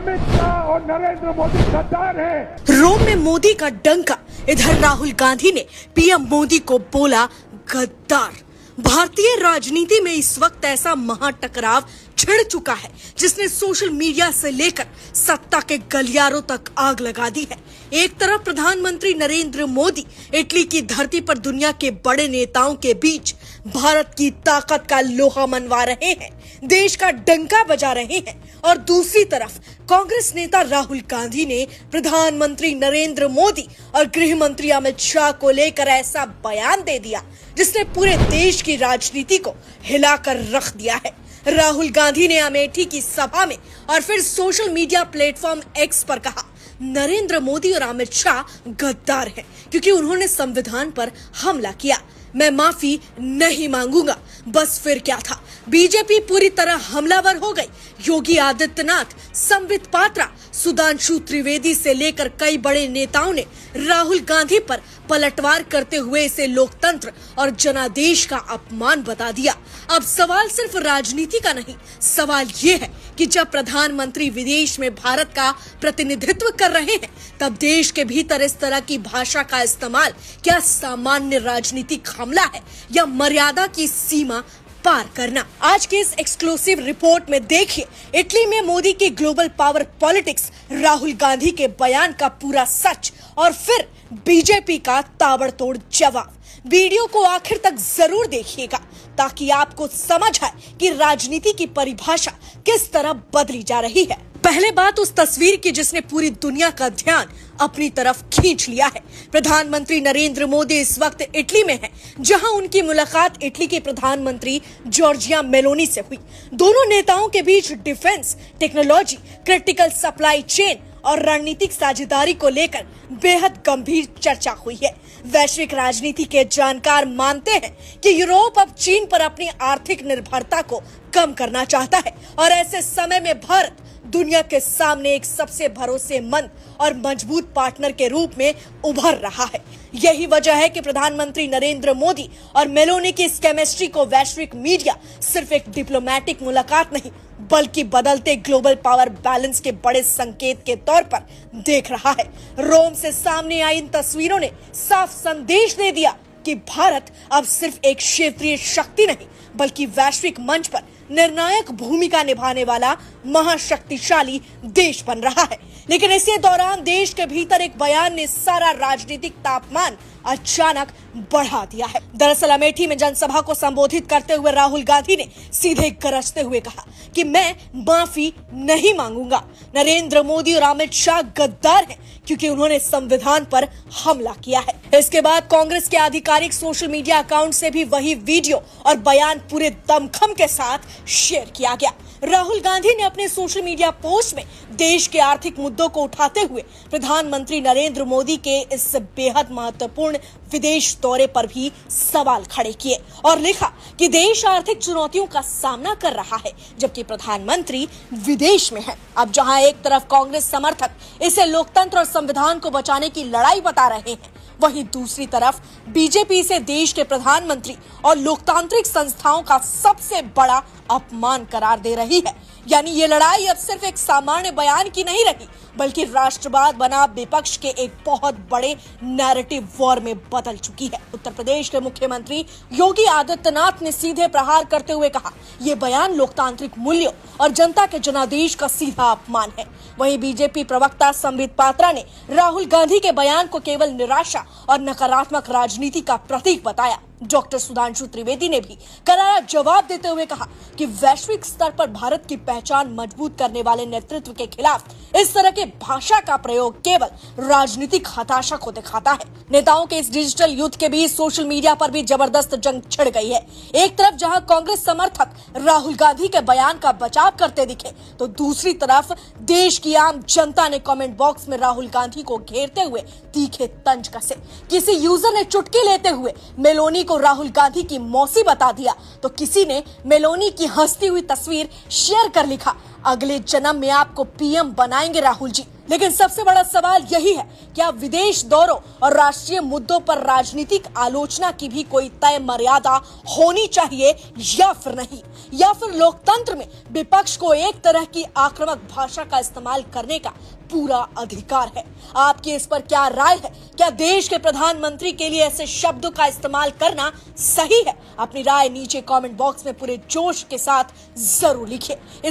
अमित शाह और नरेंद्र मोदी गद्दार हैं। रोम में मोदी का डंका, इधर राहुल गांधी ने पीएम मोदी को बोला गद्दार। भारतीय राजनीति में इस वक्त ऐसा महाटकराव छिड़ चुका है जिसने सोशल मीडिया से लेकर सत्ता के गलियारों तक आग लगा दी है। एक तरफ प्रधानमंत्री नरेंद्र मोदी इटली की धरती पर दुनिया के बड़े नेताओं के बीच भारत की ताकत का लोहा मनवा रहे हैं, देश का डंका बजा रहे हैं, और दूसरी तरफ कांग्रेस नेता राहुल गांधी ने प्रधानमंत्री नरेंद्र मोदी और गृह मंत्री अमित शाह को लेकर ऐसा बयान दे दिया जिसने पूरे देश की राजनीति को हिलाकर रख दिया है। राहुल गांधी ने अमेठी की सभा में और फिर सोशल मीडिया प्लेटफॉर्म एक्स पर कहा, नरेंद्र मोदी और अमित शाह गद्दार हैं क्योंकि उन्होंने संविधान पर हमला किया। मैं माफी नहीं मांगूंगा। बस फिर क्या था, बीजेपी पूरी तरह हमलावर हो गई। योगी आदित्यनाथ, संबित पात्रा, सुधांशु त्रिवेदी से लेकर कई बड़े नेताओं ने राहुल गांधी पर पलटवार करते हुए इसे लोकतंत्र और जनादेश का अपमान बता दिया। अब सवाल सिर्फ राजनीति का नहीं, सवाल ये है कि जब प्रधानमंत्री विदेश में भारत का प्रतिनिधित्व कर रहे हैं तब देश के भीतर इस तरह की भाषा का इस्तेमाल क्या सामान्य राजनीतिक हमला है या मर्यादा की सीमा पार करना। आज के इस एक्सक्लूसिव रिपोर्ट में देखिए इटली में मोदी की global power politics, Rahul Gandhi के बयान का पूरा सच और फिर बीजेपी का ताबड़तोड़ जवाब। वीडियो को आखिर तक जरूर देखिएगा ताकि आपको समझ आए कि राजनीति की परिभाषा किस तरह बदली जा रही है। पहले बात उस तस्वीर की जिसने पूरी दुनिया का ध्यान अपनी तरफ खींच लिया है। प्रधानमंत्री नरेंद्र मोदी इस वक्त इटली में हैं, जहां उनकी मुलाकात इटली के प्रधानमंत्री जॉर्जिया मेलोनी से हुई। दोनों नेताओं के बीच defence, technology, critical supply chain और रणनीतिक साझेदारी को लेकर बेहद गंभीर चर्चा हुई है। वैश्विक राजनीति के जानकार मानते हैं कि यूरोप अब चीन पर अपनी आर्थिक निर्भरता को कम करना चाहता है और ऐसे समय में भारत दुनिया के सामने एक सबसे भरोसेमंद और मजबूत पार्टनर के रूप में उभर रहा है। यही वजह है कि प्रधानमंत्री नरेंद्र मोदी और मेलोनी की इस केमिस्ट्री को वैश्विक मीडिया सिर्फ एक डिप्लोमेटिक मुलाकात नहीं बल्कि बदलते ग्लोबल पावर बैलेंस के बड़े संकेत के तौर पर देख रहा है। रोम से सामने आई इन तस्वीरों ने साफ संदेश दे दिया कि भारत अब सिर्फ एक क्षेत्रीय शक्ति नहीं बल्कि वैश्विक मंच पर निर्णायक भूमिका निभाने वाला महाशक्तिशाली देश बन रहा है। लेकिन इसी दौरान देश के भीतर एक बयान ने सारा राजनीतिक तापमान अचानक बढ़ा दिया है। दरअसल अमेठी में जनसभा को संबोधित करते हुए राहुल गांधी ने सीधे गरजते हुए कहा कि मैं माफी नहीं मांगूंगा। नरेंद्र मोदी और अमित शाह गद्दार हैं क्योंकि उन्होंने संविधान पर हमला किया है। इसके बाद कांग्रेस के आधिकारिक सोशल मीडिया अकाउंट से भी वही वीडियो और बयान पूरे दमखम के साथ शेयर किया गया। राहुल गांधी ने अपने सोशल मीडिया पोस्ट में देश के आर्थिक मुद्दों को उठाते हुए प्रधानमंत्री नरेंद्र मोदी के इस बेहद महत्वपूर्ण विदेश दौरे पर भी सवाल खड़े किए और लिखा कि देश आर्थिक चुनौतियों का सामना कर रहा है जबकि प्रधानमंत्री विदेश में है। अब जहां एक तरफ कांग्रेस समर्थक इसे लोकतंत्र और संविधान को बचाने की लड़ाई बता रहे हैं, वहीं दूसरी तरफ बीजेपी इसे देश के प्रधानमंत्री और लोकतांत्रिक संस्थाओं का सबसे बड़ा अपमान करार दे रही है। यानी ये लड़ाई अब सिर्फ एक सामान्य बयान की नहीं रही बल्कि राष्ट्रवाद बना विपक्ष के एक बहुत बड़े नैरेटिव वॉर में बदल चुकी है। उत्तर प्रदेश के मुख्यमंत्री योगी आदित्यनाथ ने सीधे प्रहार करते हुए कहा, ये बयान लोकतांत्रिक मूल्यों और जनता के जनादेश का सीधा अपमान है। वहीं बीजेपी प्रवक्ता संबित पात्रा ने राहुल गांधी के बयान को केवल निराशा और नकारात्मक राजनीति का प्रतीक बताया। डॉक्टर सुधांशु त्रिवेदी ने भी करारा जवाब देते हुए कहा कि वैश्विक स्तर पर भारत की पहचान मजबूत करने वाले नेतृत्व के खिलाफ इस तरह के भाषा का प्रयोग केवल राजनीतिक हताशा को दिखाता है। नेताओं के इस डिजिटल युद्ध के बीच सोशल मीडिया पर भी जबरदस्त जंग छिड़ गई है। एक तरफ जहां कांग्रेस समर्थक राहुल गांधी के बयान का बचाव करते दिखे तो दूसरी तरफ देश की आम जनता ने कमेंट बॉक्स में राहुल गांधी को घेरते हुए तीखे तंज कसे। किसी यूजर ने चुटकी लेते हुए मेलोनी को राहुल गांधी की मौसी बता दिया तो किसी ने मेलोनी की हंसती हुई तस्वीर शेयर कर लिखा, अगले जन्म में आपको पीएम बनाएंगे राहुल जी। लेकिन सबसे बड़ा सवाल यही है, क्या विदेश दौरों और राष्ट्रीय मुद्दों पर राजनीतिक आलोचना की भी कोई तय मर्यादा होनी चाहिए या फिर नहीं, या फिर लोकतंत्र में विपक्ष को एक तरह की आक्रामक भाषा का इस्तेमाल करने का पूरा अधिकार है? आपकी इस पर क्या राय है? क्या देश के प्रधानमंत्री के लिए ऐसे शब्दों का इस्तेमाल करना सही है? अपनी राय नीचे कमेंट बॉक्स में पूरे जोश के साथ जरूर लिखिए।